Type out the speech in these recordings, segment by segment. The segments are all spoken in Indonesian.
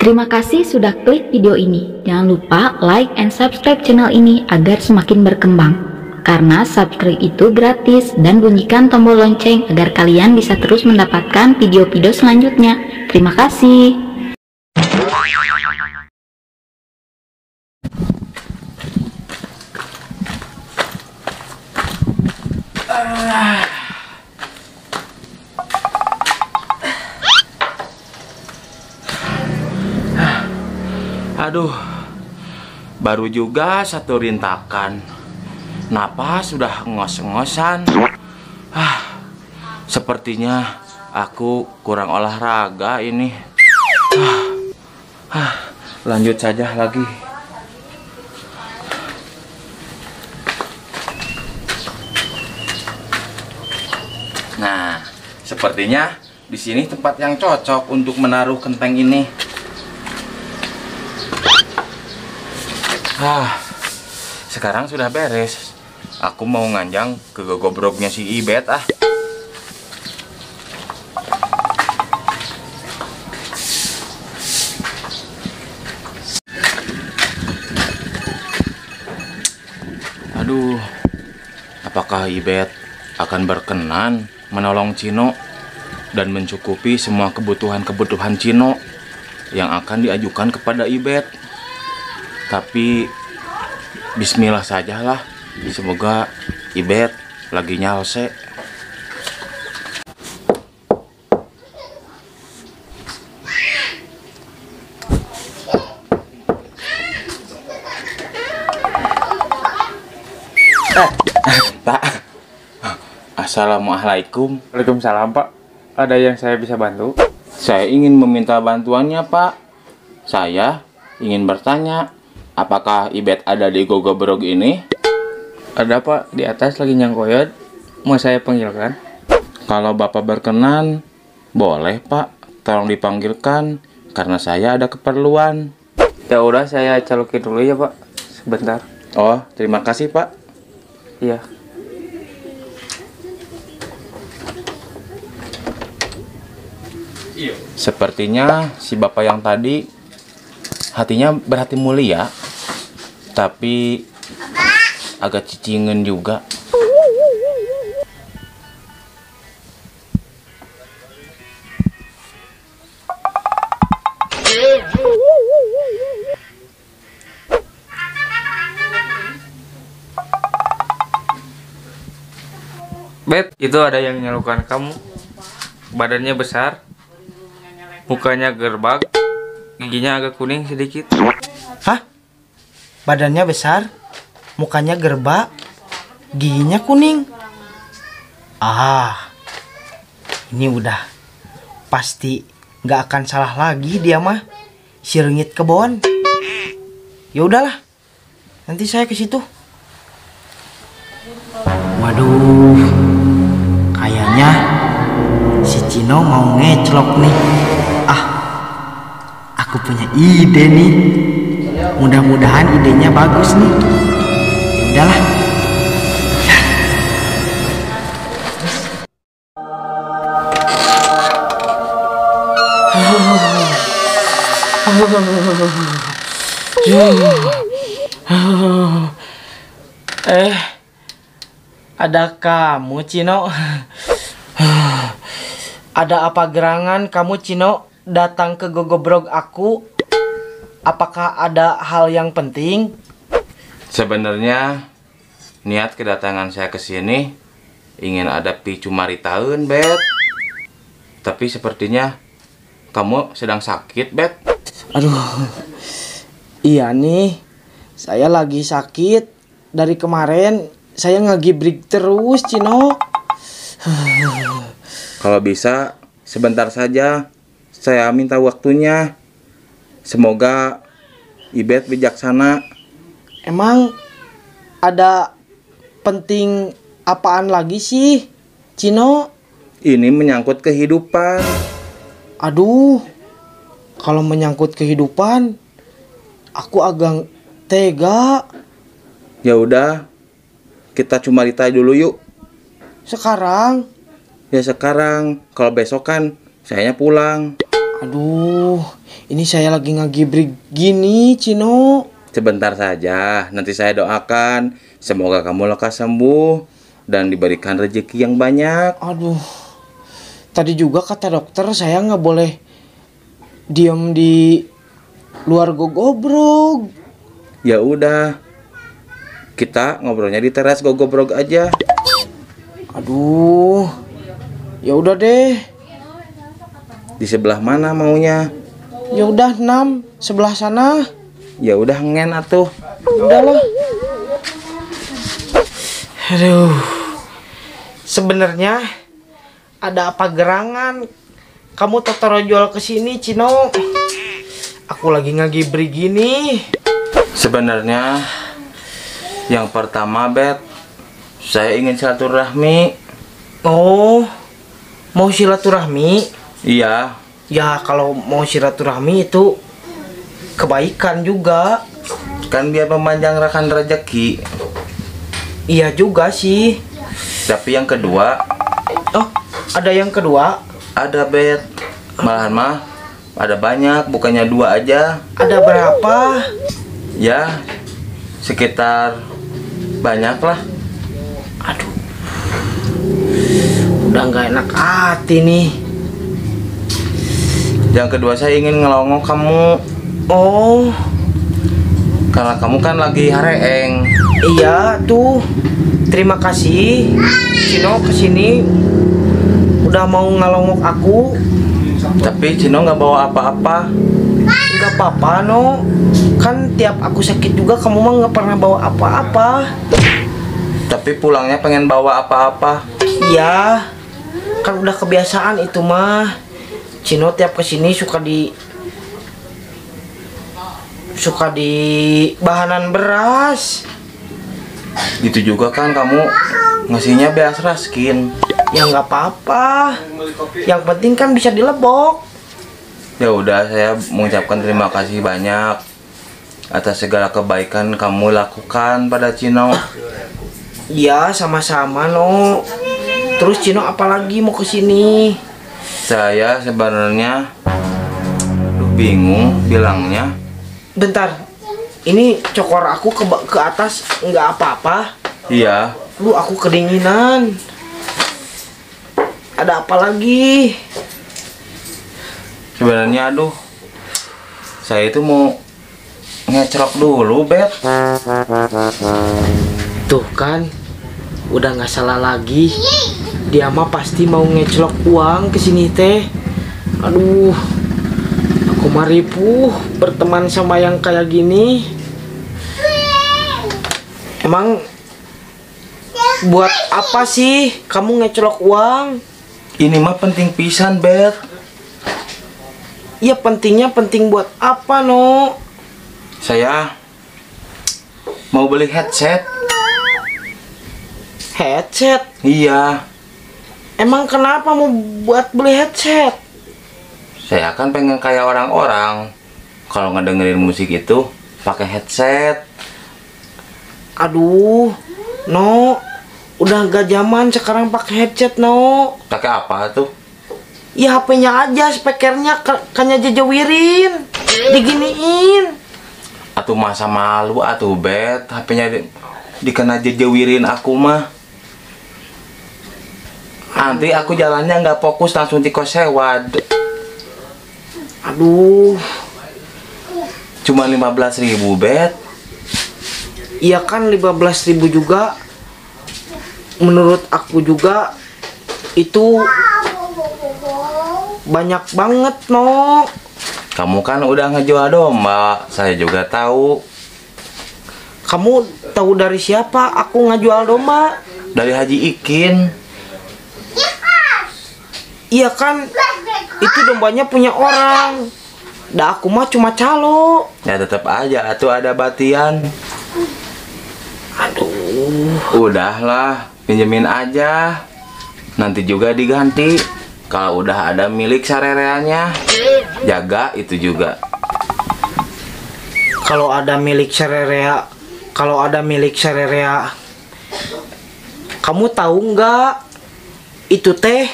Terima kasih sudah klik video ini. Jangan lupa like and subscribe channel ini agar semakin berkembang. Karena subscribe itu gratis dan bunyikan tombol lonceng agar kalian bisa terus mendapatkan video-video selanjutnya. Terima kasih. Aduh, baru juga satu rintakan. Napas sudah ngos-ngosan. Sepertinya aku kurang olahraga ini. Lanjut saja lagi. Nah, sepertinya di sini tempat yang cocok untuk menaruh kenteng ini. Sekarang sudah beres. Aku mau nganjang ke gogobroknya si Ibet Aduh, apakah Ibet akan berkenan menolong Cino dan mencukupi semua kebutuhan Cino yang akan diajukan kepada Ibet? Tapi bismillah sajalah. Semoga Ibet lagi nyalse. Pak, assalamualaikum. Waalaikumsalam, Pak. Ada yang saya bisa bantu? Saya ingin meminta bantuannya, Pak. Saya ingin bertanya, apakah Ibet ada di gogobrok ini? Ada, Pak. Di atas lagi nyangkoyot. Mau saya panggilkan? Kalau Bapak berkenan, boleh, Pak. Tolong dipanggilkan, karena saya ada keperluan. Ya udah, saya colokin dulu ya, Pak. Sebentar. Oh, terima kasih, Pak. Iya. Sepertinya si Bapak yang tadi hatinya berhati mulia, tapi agak cicingen juga. Bet, itu ada yang nyelukan kamu. Badannya besar, mukanya gerbag, giginya agak kuning sedikit. Hah? Badannya besar, mukanya gerbak, giginya kuning. Ini udah pasti nggak akan salah lagi dia mah. Si Rengit Kebon. Ya udahlah, nanti saya ke situ. Waduh, kayaknya si Cino mau ngeclok nih. Aku punya ide nih. Mudah-mudahan idenya bagus nih. Ya udahlah. Ada kamu, Cino. Ada apa gerangan kamu, Cino, datang ke gogobrok aku? Apakah ada hal yang penting? Sebenarnya niat kedatangan saya ke sini ingin ada picu maritaun, Bet. Tapi sepertinya kamu sedang sakit, Bet. Aduh, iya nih, saya lagi sakit. Dari kemarin saya ngegibrik terus, Cino. Kalau bisa, sebentar saja. Saya minta waktunya. Semoga Ibet bijaksana. Emang ada penting apaan lagi sih, Cino? Ini menyangkut kehidupan. Aduh, kalau menyangkut kehidupan, aku agak tega. Ya udah, kita cuma ditanya dulu yuk. Sekarang? Ya sekarang, kalau besok kan sayanya pulang. Aduh, ini saya lagi ngagibrig gini, Cino. Sebentar saja, nanti saya doakan. Semoga kamu lekas sembuh dan diberikan rezeki yang banyak. Aduh, tadi juga kata dokter saya nggak boleh diam di luar gogobrog. Ya udah, kita ngobrolnya di teras gogobrog aja. Aduh, ya udah deh. Di sebelah mana maunya? Ya udah 6 sebelah sana. Ya udah ngen atuh. Udahlah. Aduh. Sebenarnya ada apa gerangan? Kamu totorojol ke sini, Cino. Aku lagi ngagibri gini. Sebenarnya yang pertama, Bet, saya ingin silaturahmi. Oh, mau silaturahmi? Iya. Ya, kalau mau silaturahmi itu kebaikan juga. Kan biar memanjangkan rezeki. Iya juga sih. Tapi yang kedua, Oh, ada yang kedua? ada, Bet. Malahan mah ada banyak, bukannya 2 aja. Ada berapa? Ya, sekitar banyak lah. Aduh, udah nggak enak hati nih. Yang kedua, saya ingin ngelongok kamu. Oh, Karena kamu kan lagi hareeng. iya tuh. Terima kasih, Cino kesini udah mau ngelongok aku. Tapi Cino nggak bawa apa-apa. Nggak apa-apa, no. Kan tiap aku sakit juga kamu mah nggak pernah bawa apa-apa. Tapi pulangnya pengen bawa apa-apa. Iya, kan udah kebiasaan itu mah. Cino tiap kesini suka di bahanan beras. Gitu juga kan kamu ngasihnya beas raskin. Ya nggak apa-apa. Yang penting kan bisa dilebok. Ya udah, saya mengucapkan terima kasih banyak atas segala kebaikan kamu lakukan pada Cino. Iya, sama-sama, no. Terus Cino apalagi mau kesini? Saya sebenarnya bingung bilangnya. Bentar, ini cokor aku ke atas nggak apa-apa. Iya, Lu aku kedinginan. Ada apa lagi? sebenarnya aduh, saya itu mau ngecrok dulu, Bet. Tuh kan, udah nggak salah lagi. Dia mah pasti mau ngeclok uang ke sini teh. Aduh, aku mah ripuh berteman sama yang kayak gini. Emang buat apa sih kamu ngeclok uang? Ini mah penting pisan, Bet. Iya, pentingnya penting buat apa, no? Saya mau beli headset. Headset? Iya, Emang kenapa mau buat beli headset? saya kan pengen kayak orang-orang. Kalau ngedengerin musik itu pakai headset. Aduh, no, udah gak zaman sekarang pakai headset, no. Pakai apa tuh? Ya HP-nya aja, speakernya kayaknya jejewirin, diginiin. Atuh masa malu atuh, Bet. HP-nya dikena jejewirin aku mah. Nanti aku jalannya nggak fokus, langsung tikosewad. Aduh, Cuma 15.000, Bet. iya kan 15.000 juga. Menurut aku juga itu banyak banget, no. Kamu kan udah ngejual domba, saya juga tahu. Kamu tahu dari siapa aku ngejual domba? Dari Haji Ikin. Iya kan, itu dombanya punya orang. Dah aku mah cuma calo. Ya tetap aja, atuh ada batian. Aduh, Udahlah, pinjemin aja. Nanti juga diganti. Kalau udah ada milik sarereanya, jaga itu juga. kalau ada milik Sarerea, kamu tahu nggak? Itu teh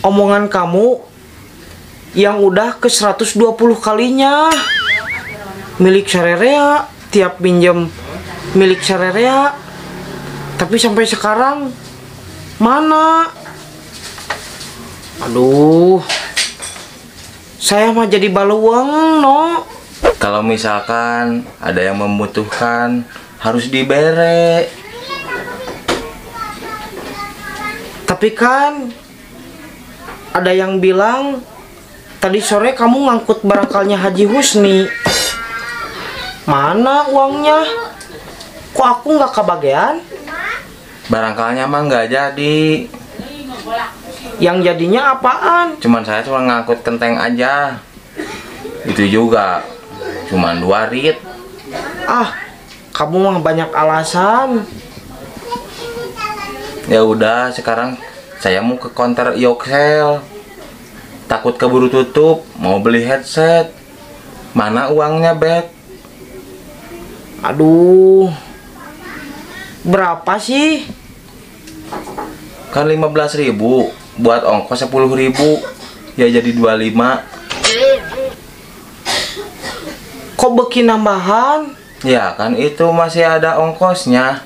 omongan kamu yang udah ke 120 kalinya milik Sarerea, tiap pinjam milik Sarerea. Tapi sampai sekarang mana? Aduh, saya mah jadi baluang, no. Kalau misalkan ada yang membutuhkan, harus dibere. Tapi kan ada yang bilang tadi sore kamu ngangkut barangkalnya Haji Husni. Mana uangnya? Kok aku nggak kebagian? Barangkalnya mah nggak jadi. Yang jadinya apaan? Cuman saya cuma ngangkut kenteng aja. Itu juga cuman 2 rit. Ah, kamu mah banyak alasan. Ya udah, sekarang saya mau ke counter Yoxel. Takut keburu tutup, mau beli headset. Mana uangnya, Bet? Aduh, berapa sih? Kan 15.000, buat ongkos 10.000. Ya jadi 25. Kok beki nambahan? Ya kan itu masih ada ongkosnya.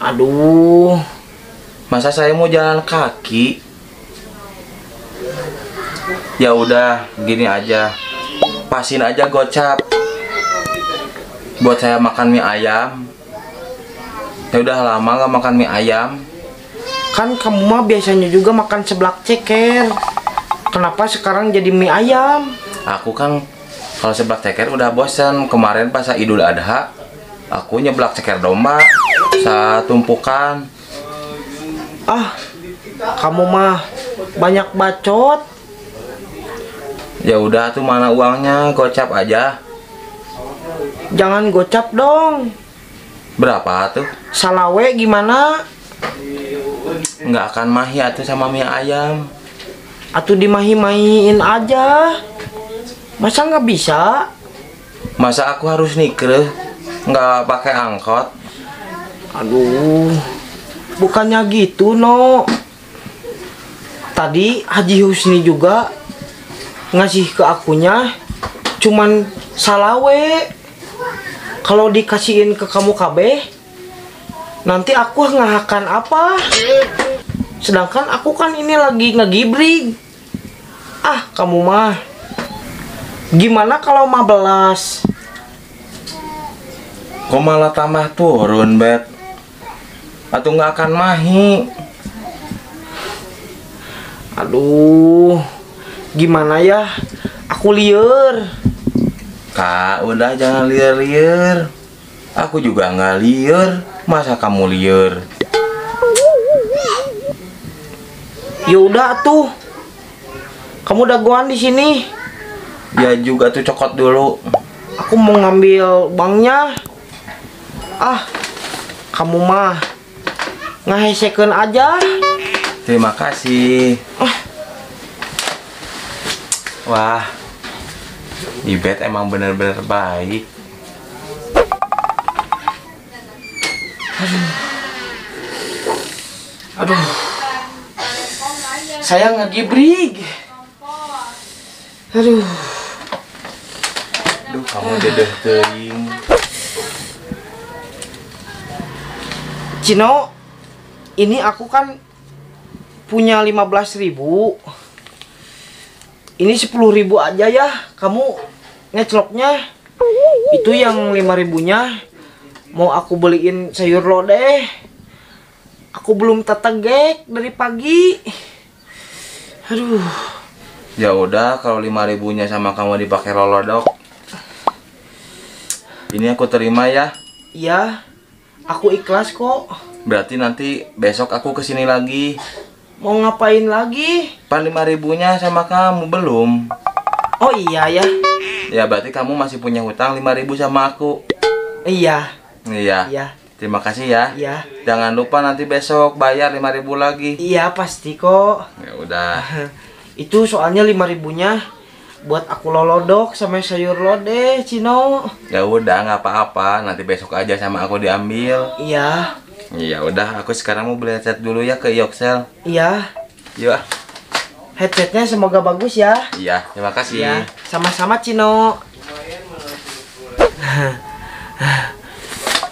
Aduh, Masa saya mau jalan kaki? Ya udah, gini aja. Pasin aja gocap. Buat saya makan mie ayam. Ya udah lama gak makan mie ayam. kan kamu mah biasanya juga makan seblak ceker. Kenapa sekarang jadi mie ayam? Aku kan kalau seblak ceker udah bosan. Kemarin pas Idul Adha, aku nyeblak ceker domba satumpukan. Ah, kamu mah banyak bacot. Ya udah tuh, mana uangnya, gocap aja. Jangan gocap dong. Berapa tuh? Salawe gimana? Nggak akan mahi atuh sama mie ayam. Atuh dimahi-mahiin aja. Masa nggak bisa? Masa aku harus nikreh nggak pakai angkot? Aduh, bukannya gitu, no. Tadi Haji Husni juga ngasih ke akunya cuman salawe. Kalau dikasihin ke kamu kabeh, nanti aku ngahakan apa? Sedangkan aku kan ini lagi ngegibrig. Ah, kamu mah. Gimana kalau 15? Kok malah tambah turun, Bet? Atau nggak akan mahi? Aduh, gimana ya? Aku liar. Kak, udah jangan liar-liar. Aku juga nggak liar. Masa kamu liar? Ya udah tuh. Kamu dagoan di sini. Ya juga tuh, cokot dulu. Aku mau ngambil banknya. Ah, kamu mah ngahesekeun aja. Terima kasih. Wah, Ibet emang bener-bener baik. Aduh. Saya ngegibrig. Aduh. Duh, kamu dedeh teuing. Cino, ini aku kan punya 15.000. Ini 10.000 aja ya. Kamu ngecloknya. Itu yang 5.000-nya mau aku beliin sayur lodeh. Aku belum tetegek dari pagi. Aduh. Ya udah, kalau 5.000-nya sama kamu dipakai lolodok, ini aku terima ya. Iya, aku ikhlas kok. Berarti nanti besok aku kesini lagi. Mau ngapain lagi? Pan 5.000-nya sama kamu belum. Oh iya ya. Ya berarti kamu masih punya hutang 5.000 sama aku. Iya. Iya. Iya. Terima kasih ya. Iya. Jangan lupa nanti besok bayar 5.000 lagi. Iya pasti kok. Ya udah. Itu soalnya 5.000-nya buat aku lolodok sama sayur lodeh, Cino. Ya udah, nggak apa-apa. Nanti besok aja sama aku diambil. Iya. Ya udah, aku sekarang mau beli headset dulu ya ke Yoxel. Iya. Yuk. headsetnya semoga bagus ya. Iya, terima kasih. Ya, sama-sama Cino.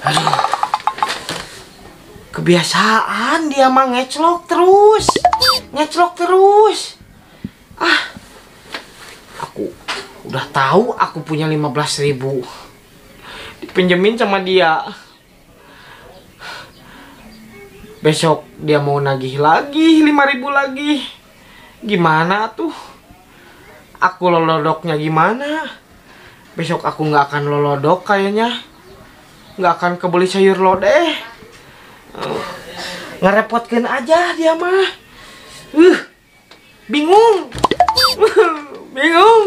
Aduh. Kebiasaan dia mah ngeclok terus. Aku udah tahu aku punya 15.000. Dipinjemin sama dia. Besok dia mau nagih lagi 5.000 lagi. Gimana tuh? Aku lolodoknya gimana? Besok aku nggak akan lolodok kayaknya. Nggak akan kebeli sayur lodeh. Ngerepotkan aja dia mah. Bingung. Bingung.